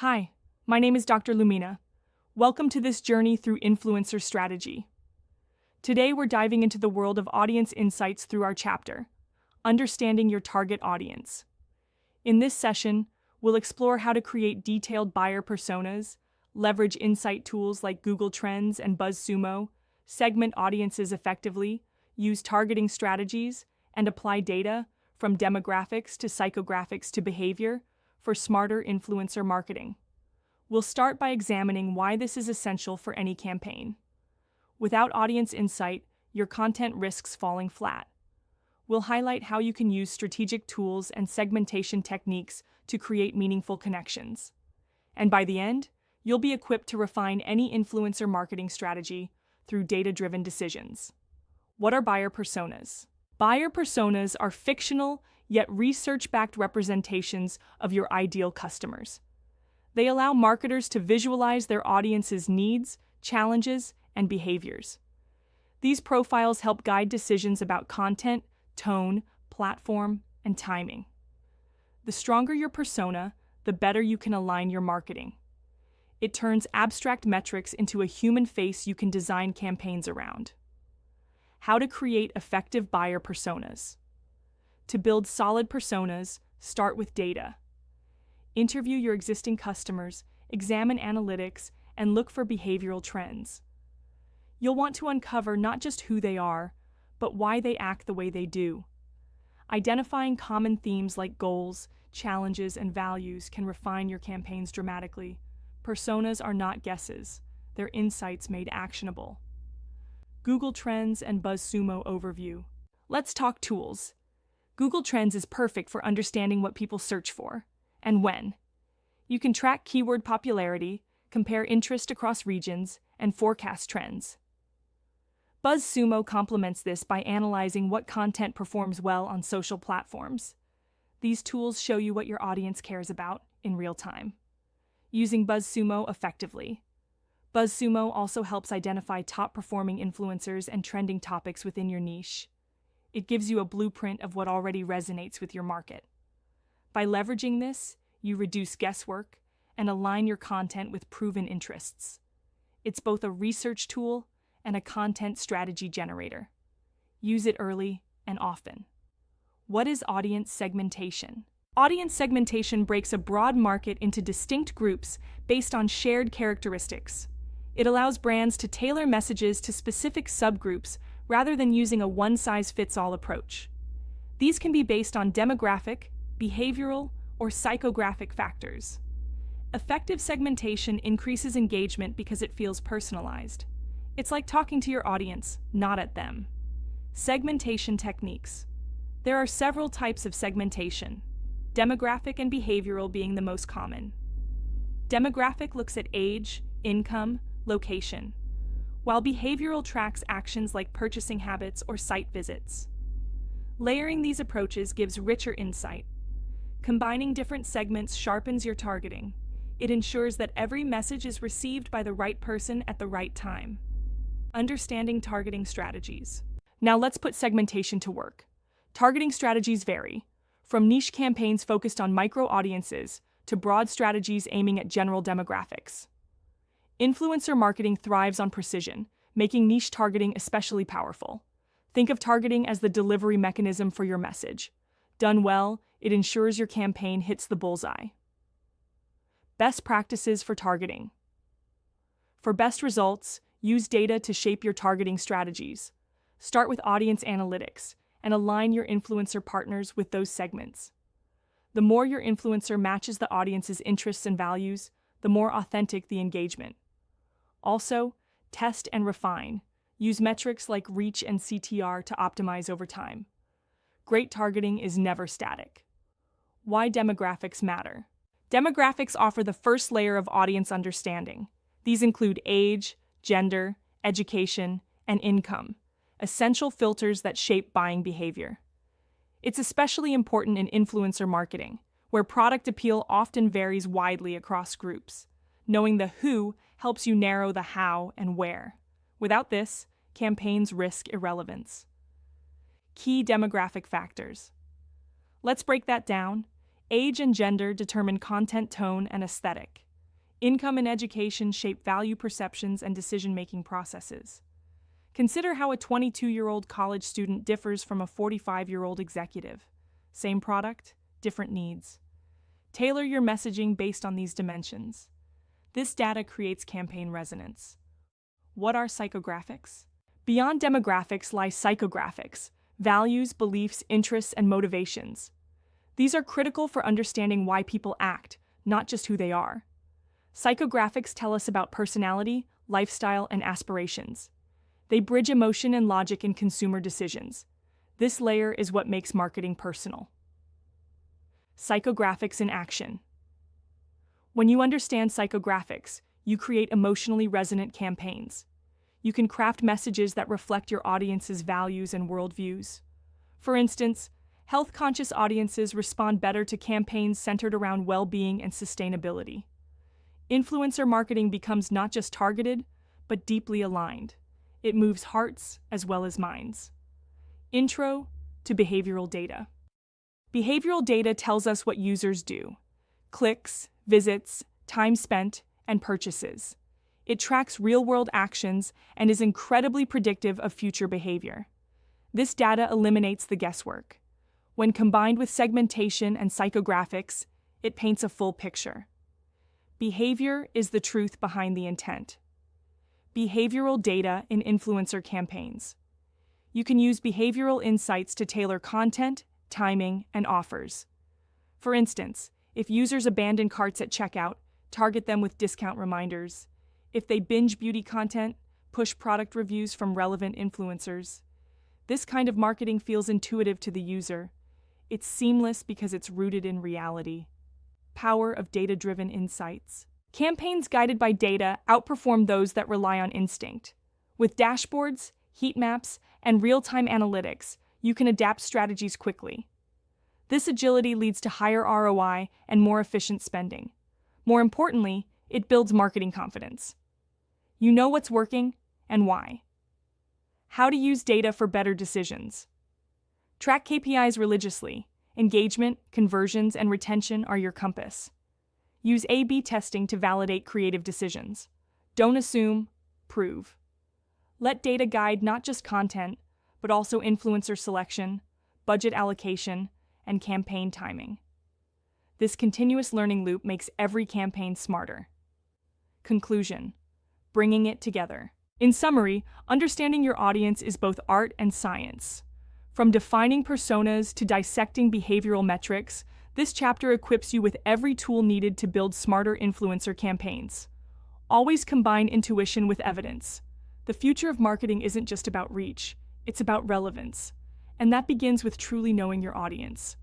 Hi, my name is Dr. Lumina. Welcome to this journey through influencer strategy. Today we're diving into the world of audience insights through our chapter, Understanding Your Target Audience. In this session, we'll explore how to create detailed buyer personas, leverage insight tools like Google Trends and BuzzSumo, segment audiences effectively, use targeting strategies, and apply data, from demographics to psychographics to behavior, for smarter influencer marketing. We'll start by examining why this is essential for any campaign. Without audience insight, your content risks falling flat. We'll highlight how you can use strategic tools and segmentation techniques to create meaningful connections. And by the end, you'll be equipped to refine any influencer marketing strategy through data-driven decisions. What are buyer personas? Buyer personas are fictional, yet research-backed representations of your ideal customers. They allow marketers to visualize their audience's needs, challenges, and behaviors. These profiles help guide decisions about content, tone, platform, and timing. The stronger your persona, the better you can align your marketing. It turns abstract metrics into a human face you can design campaigns around. How to create effective buyer personas. To build solid personas, start with data. Interview your existing customers, examine analytics, and look for behavioral trends. You'll want to uncover not just who they are, but why they act the way they do. Identifying common themes like goals, challenges, and values can refine your campaigns dramatically. Personas are not guesses, they're insights made actionable. Google Trends and BuzzSumo overview. Let's talk tools. Google Trends is perfect for understanding what people search for and when. You can track keyword popularity, compare interest across regions, and forecast trends. BuzzSumo complements this by analyzing what content performs well on social platforms. These tools show you what your audience cares about in real time. Using BuzzSumo effectively. BuzzSumo also helps identify top-performing influencers and trending topics within your niche. It gives you a blueprint of what already resonates with your market. By leveraging this, you reduce guesswork and align your content with proven interests. It's both a research tool and a content strategy generator. Use it early and often. What is audience segmentation? Audience segmentation breaks a broad market into distinct groups based on shared characteristics. It allows brands to tailor messages to specific subgroups rather than using a one-size-fits-all approach. These can be based on demographic, behavioral, or psychographic factors. Effective segmentation increases engagement because it feels personalized. It's like talking to your audience, not at them. Segmentation techniques. There are several types of segmentation, demographic and behavioral being the most common. Demographic looks at age, income, location, while behavioral tracks actions like purchasing habits or site visits. Layering these approaches gives richer insight. Combining different segments sharpens your targeting. It ensures that every message is received by the right person at the right time. Understanding targeting strategies. Now let's put segmentation to work. Targeting strategies vary, from niche campaigns focused on micro-audiences to broad strategies aiming at general demographics. Influencer marketing thrives on precision, making niche targeting especially powerful. Think of targeting as the delivery mechanism for your message. Done well, it ensures your campaign hits the bullseye. Best practices for targeting. For best results, use data to shape your targeting strategies. Start with audience analytics and align your influencer partners with those segments. The more your influencer matches the audience's interests and values, the more authentic the engagement. Also, test and refine. Use metrics like reach and CTR to optimize over time. Great targeting is never static. Why demographics matter. Demographics offer the first layer of audience understanding. These include age, gender, education, and income, essential filters that shape buying behavior. It's especially important in influencer marketing, where product appeal often varies widely across groups. Knowing the who helps you narrow the how and where. Without this, campaigns risk irrelevance. Key demographic factors. Let's break that down. Age and gender determine content tone and aesthetic. Income and education shape value perceptions and decision-making processes. Consider how a 22-year-old college student differs from a 45-year-old executive. Same product, different needs. Tailor your messaging based on these dimensions. This data creates campaign resonance. What are psychographics? Beyond demographics lie psychographics, values, beliefs, interests, and motivations. These are critical for understanding why people act, not just who they are. Psychographics tell us about personality, lifestyle, and aspirations. They bridge emotion and logic in consumer decisions. This layer is what makes marketing personal. Psychographics in action. When you understand psychographics, you create emotionally resonant campaigns. You can craft messages that reflect your audience's values and worldviews. For instance, health-conscious audiences respond better to campaigns centered around well-being and sustainability. Influencer marketing becomes not just targeted, but deeply aligned. It moves hearts as well as minds. Intro to behavioral data. Behavioral data tells us what users do: clicks, visits, time spent, and purchases. It tracks real-world actions and is incredibly predictive of future behavior. This data eliminates the guesswork. When combined with segmentation and psychographics, it paints a full picture. Behavior is the truth behind the intent. Behavioral data in influencer campaigns. You can use behavioral insights to tailor content, timing, and offers. For instance, if users abandon carts at checkout, target them with discount reminders. If they binge beauty content, push product reviews from relevant influencers. This kind of marketing feels intuitive to the user. It's seamless because it's rooted in reality. Power of data-driven insights. Campaigns guided by data outperform those that rely on instinct. With dashboards, heat maps, and real-time analytics, you can adapt strategies quickly. This agility leads to higher ROI and more efficient spending. More importantly, it builds marketing confidence. You know what's working and why. How to use data for better decisions. Track KPIs religiously. Engagement, conversions, and retention are your compass. Use A/B testing to validate creative decisions. Don't assume, prove. Let data guide not just content, but also influencer selection, budget allocation, and campaign timing. This continuous learning loop makes every campaign smarter. Conclusion: bringing it together. In summary, understanding your audience is both art and science. From defining personas to dissecting behavioral metrics, this chapter equips you with every tool needed to build smarter influencer campaigns. Always combine intuition with evidence. The future of marketing isn't just about reach, it's about relevance. And that begins with truly knowing your audience.